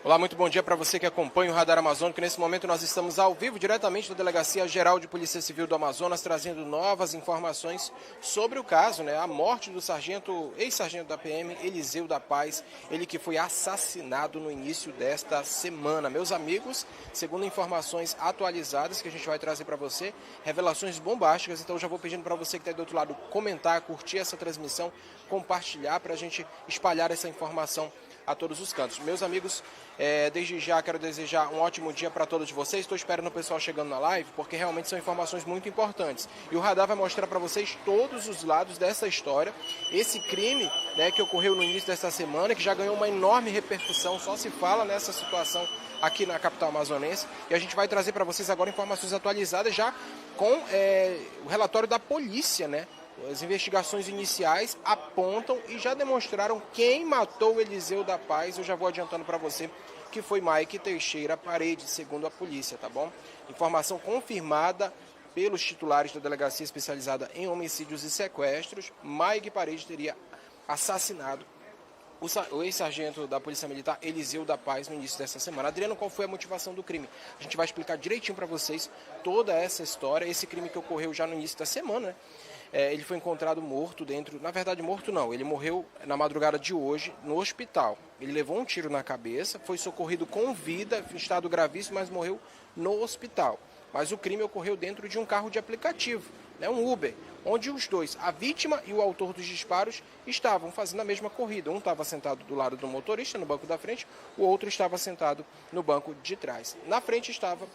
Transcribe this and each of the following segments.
Olá, muito bom dia para você que acompanha o Radar Amazônico. Nesse momento nós estamos ao vivo, diretamente da Delegacia Geral de Polícia Civil do Amazonas, trazendo novas informações sobre o caso, a morte do ex-sargento da PM, Eliseu da Paz, ele que foi assassinado no início desta semana. Meus amigos, segundo informações atualizadas que a gente vai trazer para você, revelações bombásticas, então já vou pedindo para você que está do outro lado comentar, curtir essa transmissão, compartilhar para a gente espalhar essa informação a todos os cantos. Meus amigos, desde já quero desejar um ótimo dia para todos vocês. Estou esperando o pessoal chegando na live, porque realmente são informações muito importantes. E o Radar vai mostrar para vocês todos os lados dessa história. Esse crime que ocorreu no início desta semana, que já ganhou uma enorme repercussão, só se fala nessa situação aqui na capital amazonense. E a gente vai trazer para vocês agora informações atualizadas já com o relatório da polícia, As investigações iniciais apontam e já demonstraram quem matou o Eliseu da Paz. Eu já vou adiantando para você que foi Mike Teixeira Paredes, segundo a polícia, tá bom? Informação confirmada pelos titulares da Delegacia Especializada em Homicídios e Sequestros. Mike Paredes teria assassinado o ex-sargento da Polícia Militar, Eliseu da Paz, no início dessa semana. Adriano, qual foi a motivação do crime? A gente vai explicar direitinho para vocês toda essa história, esse crime que ocorreu já no início da semana, ele foi encontrado morto na verdade morto não, ele morreu na madrugada de hoje no hospital. Ele levou um tiro na cabeça, foi socorrido com vida, em estado gravíssimo, mas morreu no hospital. Mas o crime ocorreu dentro de um carro de aplicativo, um Uber, onde os dois, a vítima e o autor dos disparos, estavam fazendo a mesma corrida. Um estava sentado do lado do motorista, no banco da frente, o outro estava sentado no banco de trás. Na frente estava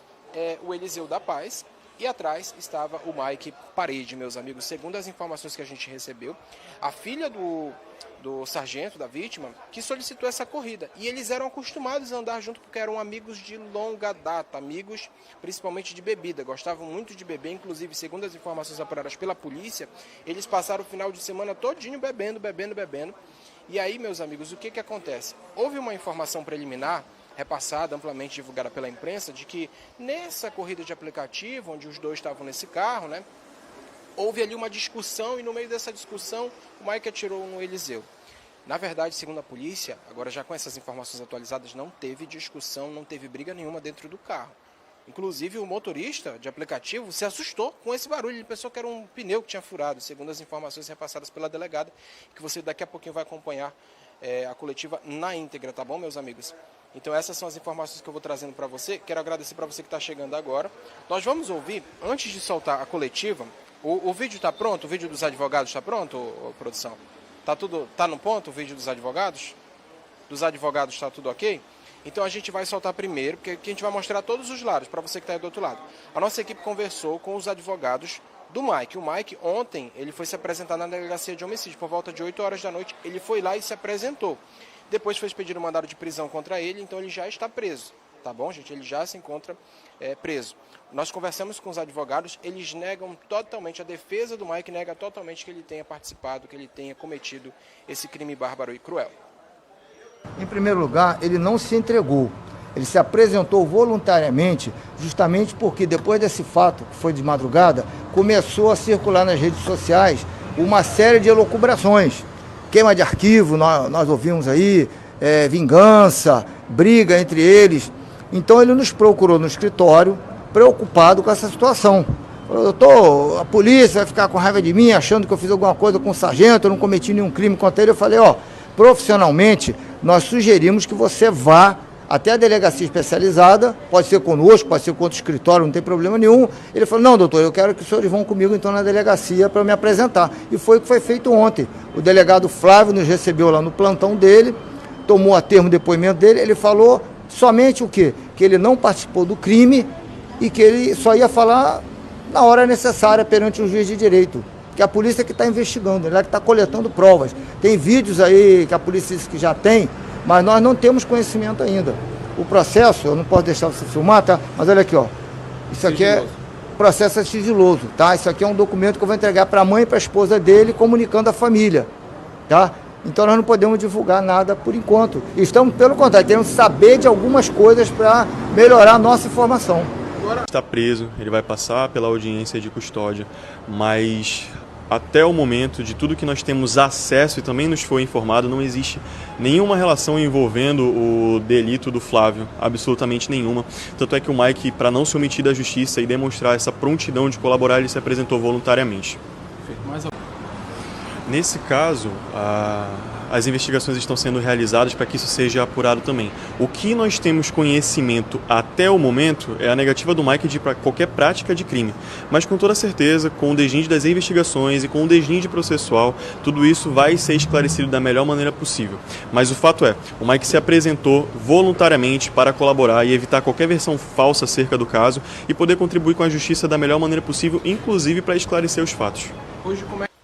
o Eliseu da Paz, e atrás estava o Mike Parede, meus amigos. Segundo as informações que a gente recebeu, a filha do sargento, da vítima, que solicitou essa corrida. E eles eram acostumados a andar junto porque eram amigos de longa data, amigos principalmente de bebida, gostavam muito de beber. Inclusive, segundo as informações apuradas pela polícia, eles passaram o final de semana todinho bebendo. E aí, meus amigos, o que acontece? Houve uma informação preliminar repassada, amplamente divulgada pela imprensa, de que nessa corrida de aplicativo, onde os dois estavam nesse carro, houve ali uma discussão, e no meio dessa discussão o Mike atirou no Eliseu. Na verdade, segundo a polícia, agora já com essas informações atualizadas, não teve discussão, não teve briga nenhuma dentro do carro. Inclusive, o motorista de aplicativo se assustou com esse barulho, ele pensou que era um pneu que tinha furado, segundo as informações repassadas pela delegada, que você daqui a pouquinho vai acompanhar a coletiva na íntegra, tá bom, meus amigos? Então essas são as informações que eu vou trazendo para você. Quero agradecer para você que está chegando agora. Nós vamos ouvir, antes de soltar a coletiva, o vídeo está pronto? O vídeo dos advogados está pronto, produção? Tá no ponto o vídeo dos advogados? Dos advogados está tudo ok? Então a gente vai soltar primeiro, porque aqui a gente vai mostrar todos os lados, para você que está aí do outro lado. A nossa equipe conversou com os advogados do Mike. O Mike, ontem, ele foi se apresentar na Delegacia de Homicídio. Por volta de 8 horas da noite, ele foi lá e se apresentou. Depois foi expedido um mandado de prisão contra ele, então ele já está preso. Tá bom, gente? Ele já se encontra preso. Nós conversamos com os advogados, eles negam totalmente, a defesa do Mike nega totalmente que ele tenha participado, que ele tenha cometido esse crime bárbaro e cruel. Em primeiro lugar, ele não se entregou. Ele se apresentou voluntariamente, justamente porque depois desse fato, que foi de madrugada, começou a circular nas redes sociais uma série de elucubrações. Queima de arquivo, nós ouvimos aí, vingança, briga entre eles. Então ele nos procurou no escritório, preocupado com essa situação. Falou, a polícia vai ficar com raiva de mim, achando que eu fiz alguma coisa com o sargento, eu não cometi nenhum crime contra ele. Eu falei, profissionalmente, nós sugerimos que você vá até a delegacia especializada, pode ser conosco, pode ser com outro escritório, não tem problema nenhum. Ele falou, não, doutor, eu quero que os senhores vão comigo então na delegacia para me apresentar. E foi o que foi feito ontem. O delegado Flávio nos recebeu lá no plantão dele, tomou a termo o depoimento dele, ele falou somente o quê? Que ele não participou do crime e que ele só ia falar na hora necessária perante o juiz de direito, que é a polícia que está investigando, ela que está coletando provas. Tem vídeos aí que a polícia disse que já tem, mas nós não temos conhecimento ainda. O processo, eu não posso deixar você filmar, tá? Mas olha aqui, isso aqui é processo sigiloso, tá? Isso aqui é um documento que eu vou entregar para a mãe e para a esposa dele, comunicando à família, tá? Então nós não podemos divulgar nada por enquanto. Estamos, pelo contrário, queremos saber de algumas coisas para melhorar a nossa informação. Está preso, ele vai passar pela audiência de custódia, mas até o momento, de tudo que nós temos acesso e também nos foi informado, não existe nenhuma relação envolvendo o delito do Flávio, absolutamente nenhuma. Tanto é que o Mike, para não se omitir da justiça e demonstrar essa prontidão de colaborar, ele se apresentou voluntariamente. Nesse caso, as investigações estão sendo realizadas para que isso seja apurado também. O que nós temos conhecimento até o momento é a negativa do Mike de qualquer prática de crime. Mas com toda certeza, com o desnível das investigações e com o desnível processual, tudo isso vai ser esclarecido da melhor maneira possível. Mas o fato é, o Mike se apresentou voluntariamente para colaborar e evitar qualquer versão falsa acerca do caso e poder contribuir com a justiça da melhor maneira possível, inclusive para esclarecer os fatos. Hoje, como é...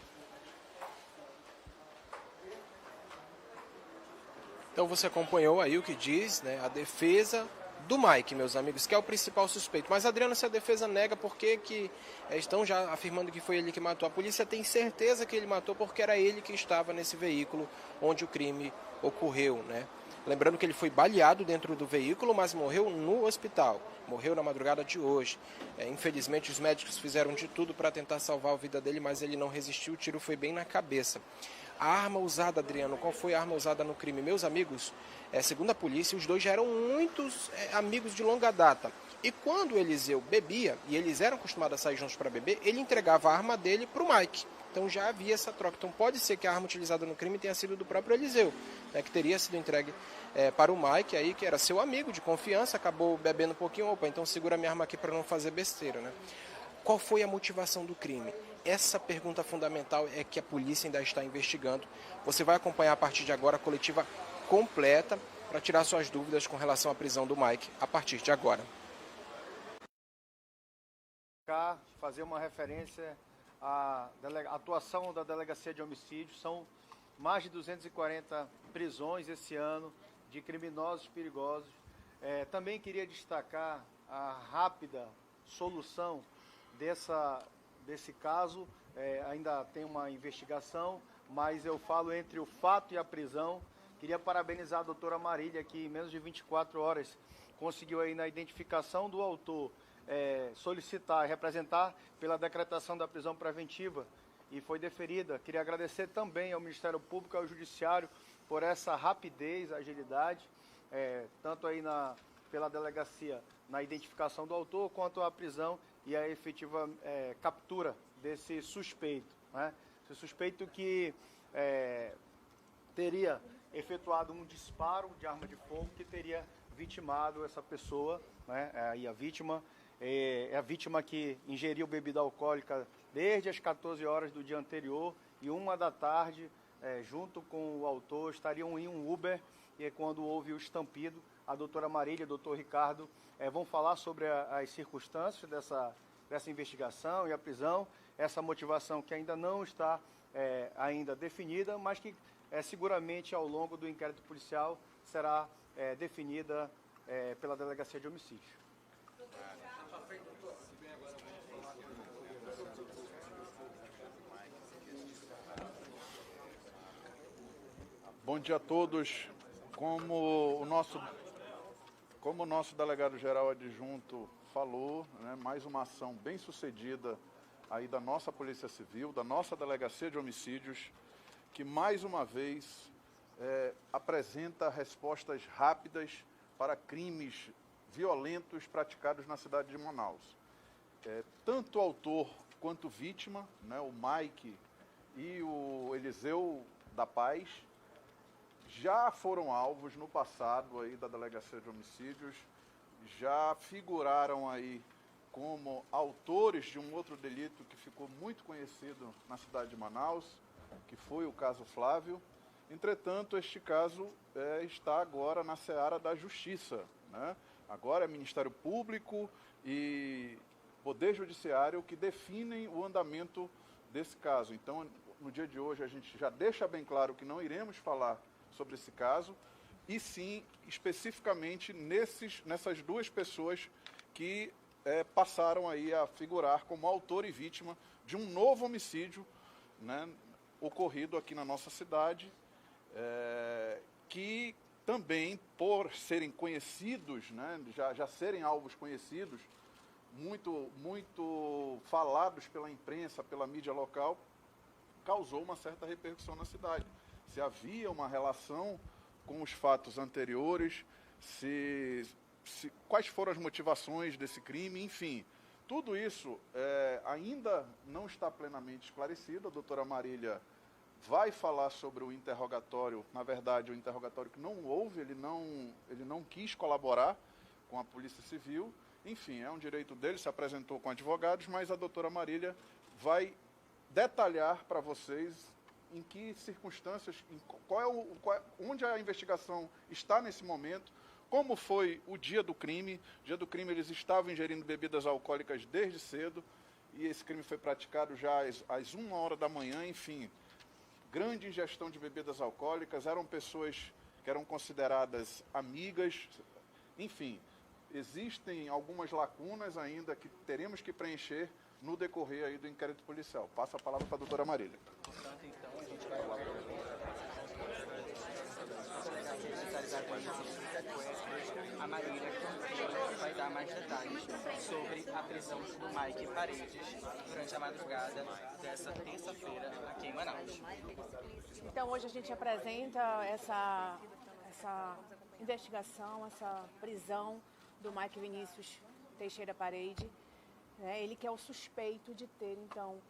Então você acompanhou aí o que diz, né, a defesa do Mike, meus amigos, que é o principal suspeito. Mas, Adriano, se a defesa nega, por que estão já afirmando que foi ele que matou? A polícia tem certeza que ele matou porque era ele que estava nesse veículo onde o crime ocorreu, né? Lembrando que ele foi baleado dentro do veículo, mas morreu no hospital. Morreu na madrugada de hoje. Infelizmente, os médicos fizeram de tudo para tentar salvar a vida dele, mas ele não resistiu. O tiro foi bem na cabeça. A arma usada, Adriano, qual foi a arma usada no crime? Meus amigos, segundo a polícia, os dois já eram muitos amigos de longa data. E quando o Eliseu bebia, e eles eram acostumados a sair juntos para beber, ele entregava a arma dele para o Mike. Então já havia essa troca. Então pode ser que a arma utilizada no crime tenha sido do próprio Eliseu, né, que teria sido entregue para o Mike, aí, que era seu amigo de confiança, acabou bebendo um pouquinho. Opa, então segura minha arma aqui para não fazer besteira, né? Qual foi a motivação do crime? Essa pergunta fundamental é que a polícia ainda está investigando. Você vai acompanhar a partir de agora a coletiva completa para tirar suas dúvidas com relação à prisão do Mike a partir de agora. Fazer uma referência à atuação da Delegacia de Homicídios. São mais de 240 prisões esse ano de criminosos perigosos. Também queria destacar a rápida solução desse caso. Ainda tem uma investigação, mas eu falo entre o fato e a prisão. Queria parabenizar a doutora Marília, que em menos de 24 horas conseguiu aí na identificação do autor solicitar e representar pela decretação da prisão preventiva e foi deferida. Queria agradecer também ao Ministério Público e ao Judiciário por essa rapidez, agilidade, tanto aí pela delegacia na identificação do autor, quanto a prisão e a efetiva captura desse suspeito, né? Esse suspeito que teria efetuado um disparo de arma de fogo que teria vitimado essa pessoa, né? E a vítima é a vítima que ingeriu bebida alcoólica desde as 14 horas do dia anterior e 1 da tarde, junto com o autor, estariam em um Uber, e quando houve o estampido, a doutora Marília e o doutor Ricardo vão falar sobre as circunstâncias dessa investigação e a prisão, essa motivação que ainda não está ainda definida, mas que seguramente ao longo do inquérito policial será definida pela Delegacia de Homicídio. Bom dia a todos. Como o nosso delegado-geral adjunto falou, né, mais uma ação bem sucedida aí da nossa Polícia Civil, da nossa Delegacia de Homicídios, que mais uma vez apresenta respostas rápidas para crimes violentos praticados na cidade de Manaus. Tanto o autor quanto vítima, né, o Mike e o Eliseu da Paz, já foram alvos no passado aí da Delegacia de Homicídios, já figuraram aí como autores de um outro delito que ficou muito conhecido na cidade de Manaus, que foi o caso Flávio. Entretanto, este caso está agora na seara da Justiça, né? Agora é Ministério Público e Poder Judiciário que definem o andamento desse caso. Então, no dia de hoje, a gente já deixa bem claro que não iremos falar sobre esse caso, e sim, especificamente, nessas duas pessoas que passaram aí a figurar como autor e vítima de um novo homicídio, né, ocorrido aqui na nossa cidade, que também, por serem conhecidos, né, já serem alvos conhecidos, muito falados pela imprensa, pela mídia local, causou uma certa repercussão na cidade. Se havia uma relação com os fatos anteriores, quais foram as motivações desse crime, enfim. Tudo isso ainda não está plenamente esclarecido. A doutora Marília vai falar sobre o interrogatório, na verdade, o interrogatório que não houve, ele não quis colaborar com a Polícia Civil. Enfim, é um direito dele, se apresentou com advogados, mas a doutora Marília vai detalhar para vocês em que circunstâncias, onde a investigação está nesse momento, como foi o dia do crime. O dia do crime eles estavam ingerindo bebidas alcoólicas desde cedo, e esse crime foi praticado já às 1h da manhã, enfim. Grande ingestão de bebidas alcoólicas, eram pessoas que eram consideradas amigas, enfim. Existem algumas lacunas ainda que teremos que preencher no decorrer aí do inquérito policial. Passo a palavra para a doutora Marília. Portanto, então, a gente vai a Marília vai dar mais detalhes sobre a prisão do Mike Paredes durante a madrugada dessa terça-feira aqui em Manaus. Então, hoje a gente apresenta essa investigação, essa prisão do Mike Vinícius Teixeira Parede, né? Ele que é o suspeito de ter, então,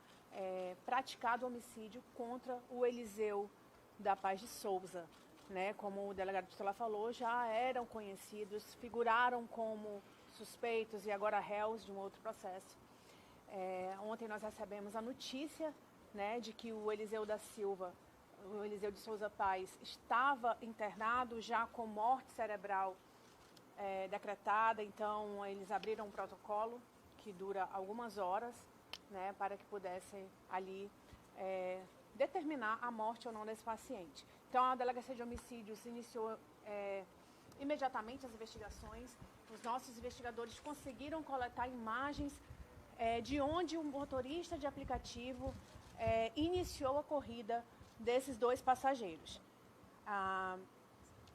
praticado homicídio contra o Eliseu da Paz de Souza, né? Como o delegado titular falou, já eram conhecidos, figuraram como suspeitos e agora réus de um outro processo. Ontem nós recebemos a notícia, né, de que o Eliseu de Souza Paz estava internado já com morte cerebral decretada. Então eles abriram um protocolo que dura algumas horas, né, para que pudessem ali determinar a morte ou não desse paciente. Então a Delegacia de Homicídios iniciou imediatamente as investigações. Os nossos investigadores conseguiram coletar imagens de onde o motorista de aplicativo iniciou a corrida desses dois passageiros.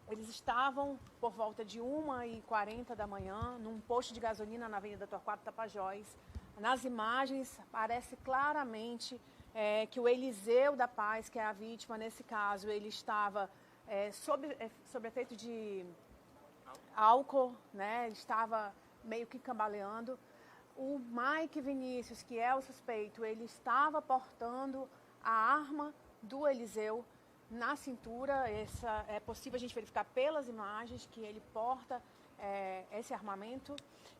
Eles estavam por volta de 1h40 da manhã num posto de gasolina na Avenida Torquato Tapajós. Nas imagens aparece claramente que o Eliseu da Paz, que é a vítima nesse caso, ele estava sob efeito de álcool, né? Ele estava meio que cambaleando. O Mike Vinícius, que é o suspeito, ele estava portando a arma do Eliseu na cintura. É possível a gente verificar pelas imagens que ele porta esse armamento.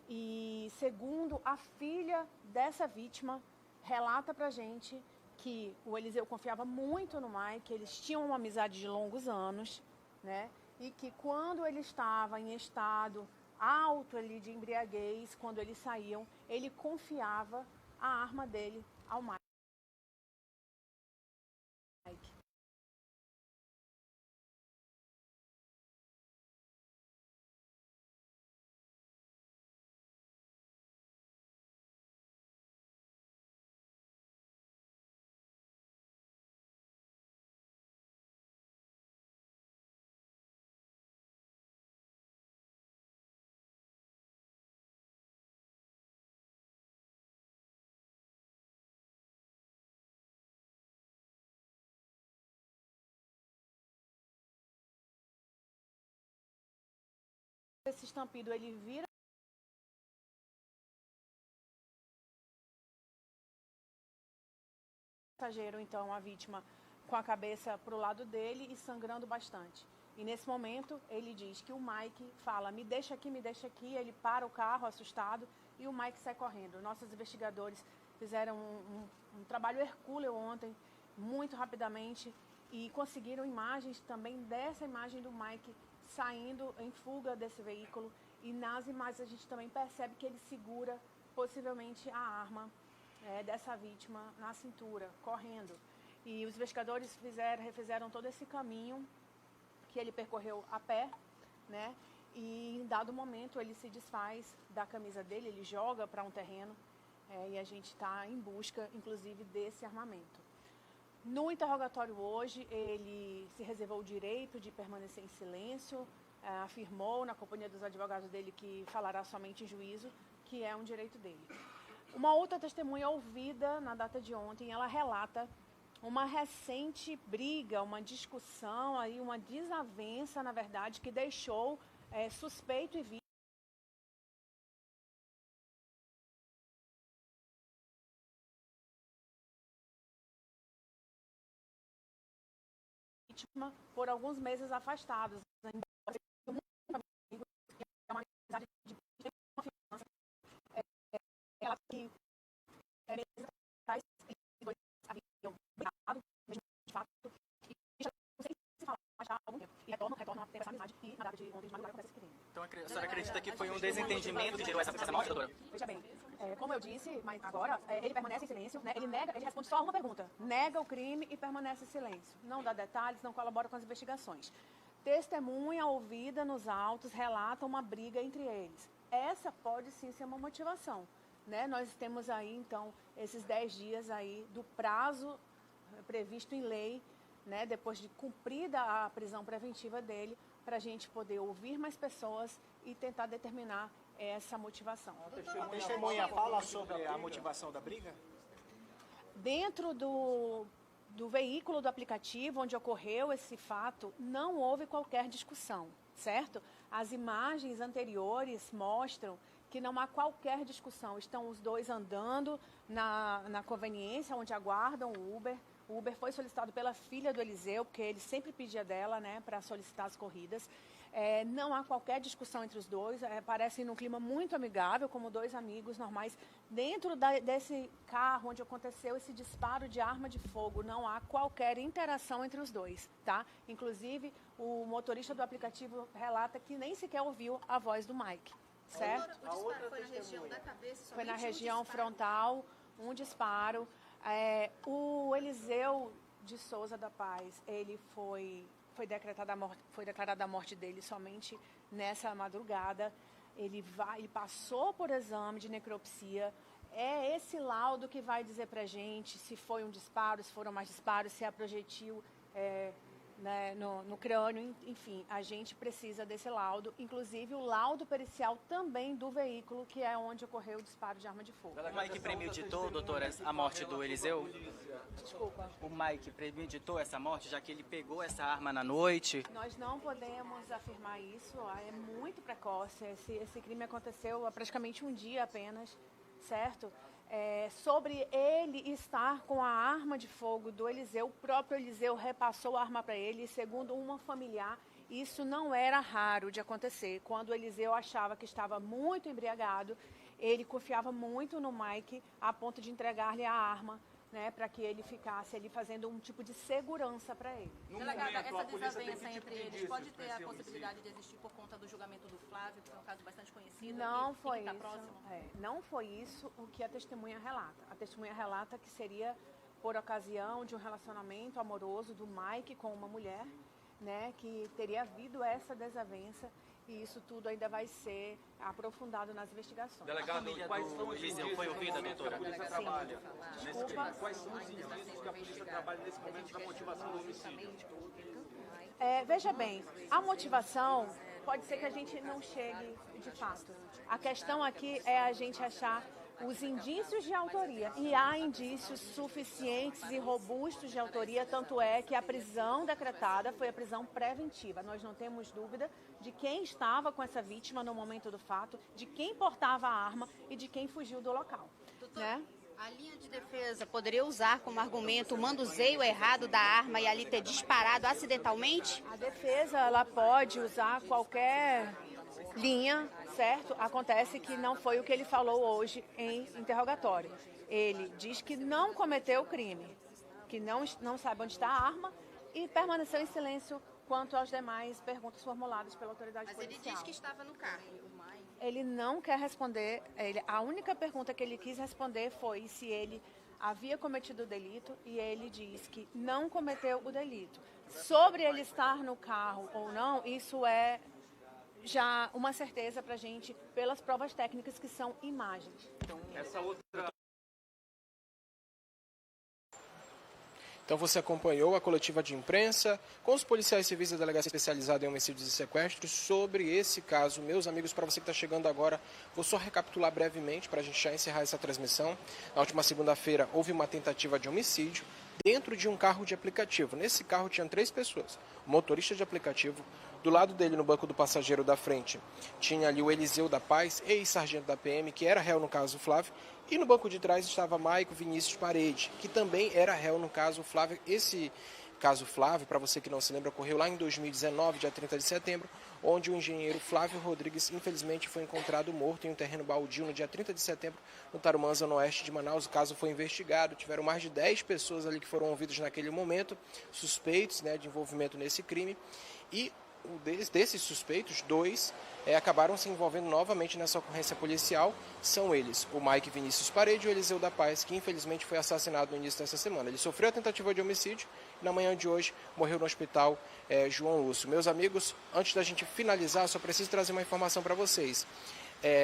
E segundo a filha dessa vítima, relata pra gente que o Eliseu confiava muito no Mike, eles tinham uma amizade de longos anos, né? E que quando ele estava em estado alto ali de embriaguez, quando eles saíam, ele confiava a arma dele ao Mike. Esse estampido, ele vira passageiro, então, a vítima com a cabeça para o lado dele e sangrando bastante. E nesse momento, ele diz que o Mike fala, me deixa aqui, ele para o carro assustado e o Mike sai correndo. Nossos investigadores fizeram um trabalho hercúleo ontem, muito rapidamente, e conseguiram imagens também dessa imagem do Mike saindo em fuga desse veículo. E nas imagens a gente também percebe que ele segura possivelmente a arma dessa vítima na cintura, correndo. E os investigadores refizeram todo esse caminho que ele percorreu a pé, né? E em dado momento ele se desfaz da camisa dele, ele joga para um terreno e a gente está em busca, inclusive, desse armamento. No interrogatório hoje, ele se reservou o direito de permanecer em silêncio, afirmou na companhia dos advogados dele que falará somente em juízo, que é um direito dele. Uma outra testemunha ouvida na data de ontem, ela relata uma recente briga, uma discussão, aí, uma desavença, na verdade, que deixou suspeito e vítima por alguns meses afastados. Ela que meses atrás dois haviam brigado, mesmo de fato, e já não sei se falar já há algum tempo. E retornam a ter essa amizade e na data de ontem de madrugada acontece esse crime. Então a senhora acredita que foi um desentendimento que gerou essa morte, doutora? Veja bem, como eu disse, mas agora ele permanece em silêncio, né? Ele responde só uma pergunta, nega o crime e permanece em silêncio. Não dá detalhes, não colabora com as investigações. Testemunha ouvida nos autos relata uma briga entre eles. Essa pode sim ser uma motivação, né? Nós temos aí, então, esses 10 dias aí do prazo previsto em lei, né? Depois de cumprida a prisão preventiva dele, para a gente poder ouvir mais pessoas e tentar determinar essa motivação. A testemunha fala sobre a motivação da briga? Dentro do veículo do aplicativo onde ocorreu esse fato, não houve qualquer discussão, certo? As imagens anteriores mostram que não há qualquer discussão. Estão os dois andando na conveniência, onde aguardam o Uber. O Uber foi solicitado pela filha do Eliseu, porque ele sempre pedia dela, né, para solicitar as corridas. Não há qualquer discussão entre os dois, parecem num clima muito amigável, como dois amigos normais. Dentro desse carro onde aconteceu esse disparo de arma de fogo, não há qualquer interação entre os dois, tá? Inclusive, o motorista do aplicativo relata que nem sequer ouviu a voz do Mike, certo? O disparo foi na região da cabeça? Foi na região frontal, um disparo. O Eliseu de Souza da Paz, ele foi declarada a morte dele somente nessa madrugada. Ele passou por exame de necropsia. É esse laudo que vai dizer pra gente se foi um disparo, se foram mais disparos, se é projetil né, no crânio, enfim, a gente precisa desse laudo, inclusive o laudo pericial também do veículo, que é onde ocorreu o disparo de arma de fogo. O Mike premeditou, doutora, a morte do Eliseu? Desculpa. O Mike premeditou essa morte, já que ele pegou essa arma na noite? Nós não podemos afirmar isso, é muito precoce. Esse crime aconteceu há praticamente um dia apenas, certo? Sobre ele estar com a arma de fogo do Eliseu, o próprio Eliseu repassou a arma para ele, e segundo uma familiar, isso não era raro de acontecer. Quando o Eliseu achava que estava muito embriagado, ele confiava muito no Mike a ponto de entregar-lhe a arma, né, para que ele ficasse ali fazendo um tipo de segurança para ele. Delegada, essa desavença entre eles pode ter a possibilidade de existir por conta do julgamento do Flávio, que é um caso bastante conhecido? Não foi isso. Não foi isso o que a testemunha relata. A testemunha relata que seria por ocasião de um relacionamento amoroso do Mike com uma mulher, né, que teria havido essa desavença. E isso tudo ainda vai ser aprofundado nas investigações. Delegado, quais são os indícios foi ouvida, doutora? Desculpa. Quais são os indícios que a polícia trabalha nesse momento da motivação do homicídio? Veja bem, a motivação pode ser que a gente não chegue de fato. A questão aqui é a gente achar os indícios de autoria. E há indícios suficientes e robustos de autoria, tanto é que a prisão decretada foi a prisão preventiva. Nós não temos dúvida de quem estava com essa vítima no momento do fato, de quem portava a arma e de quem fugiu do local. Doutora, a linha de defesa poderia usar como argumento o manuseio errado da arma e ali ter disparado acidentalmente? A defesa, ela pode usar qualquer linha, certo? Acontece que não foi o que ele falou hoje em interrogatório. Ele diz que não cometeu o crime, que não sabe onde está a arma e permaneceu em silêncio quanto às demais perguntas formuladas pela autoridade policial. Mas ele diz que estava no carro. Ele não quer responder. A única pergunta que ele quis responder foi se ele havia cometido o delito e ele diz que não cometeu o delito. Sobre ele estar no carro ou não, isso é já uma certeza para a gente pelas provas técnicas que são imagens. Então você acompanhou a coletiva de imprensa com os policiais civis da Delegacia Especializada em Homicídios e Sequestros sobre esse caso. Meus amigos, para você que está chegando agora, vou só recapitular brevemente para a gente já encerrar essa transmissão. Na última segunda-feira houve uma tentativa de homicídio. dentro de um carro de aplicativo. Nesse carro tinham 3 pessoas. O motorista de aplicativo, do lado dele, no banco do passageiro da frente, tinha ali o Eliseu da Paz, ex-sargento da PM, que era réu no caso Flávio, e no banco de trás estava Maico Vinícius Parede, que também era réu no caso Flávio. Esse caso Flávio, para você que não se lembra, ocorreu lá em 2019, dia 30 de setembro, onde o engenheiro Flávio Rodrigues, infelizmente, foi encontrado morto em um terreno baldio no dia 30 de setembro, no Tarumã, zona oeste de Manaus. O caso foi investigado, tiveram mais de 10 pessoas ali que foram ouvidas naquele momento, suspeitos, né, de envolvimento nesse crime, e desses suspeitos, 2 acabaram se envolvendo novamente nessa ocorrência policial. São eles o Mike Vinícius Parede e o Eliseu da Paz, que infelizmente foi assassinado no início dessa semana. Ele sofreu a tentativa de homicídio e na manhã de hoje morreu no hospital João Lúcio. Meus amigos, antes da gente finalizar, só preciso trazer uma informação para vocês.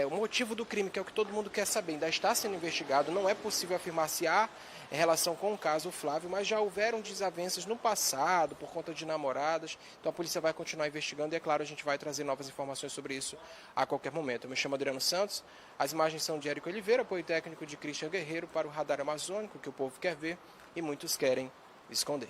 O motivo do crime, que é o que todo mundo quer saber, ainda está sendo investigado. Não é possível afirmar se há relação com o caso Flávio, mas já houveram desavenças no passado por conta de namoradas. Então a polícia vai continuar investigando e, é claro, a gente vai trazer novas informações sobre isso a qualquer momento. Eu me chamo Adriano Santos, as imagens são de Érico Oliveira, apoio técnico de Christian Guerreiro para o Radar Amazônico, que o povo quer ver e muitos querem esconder.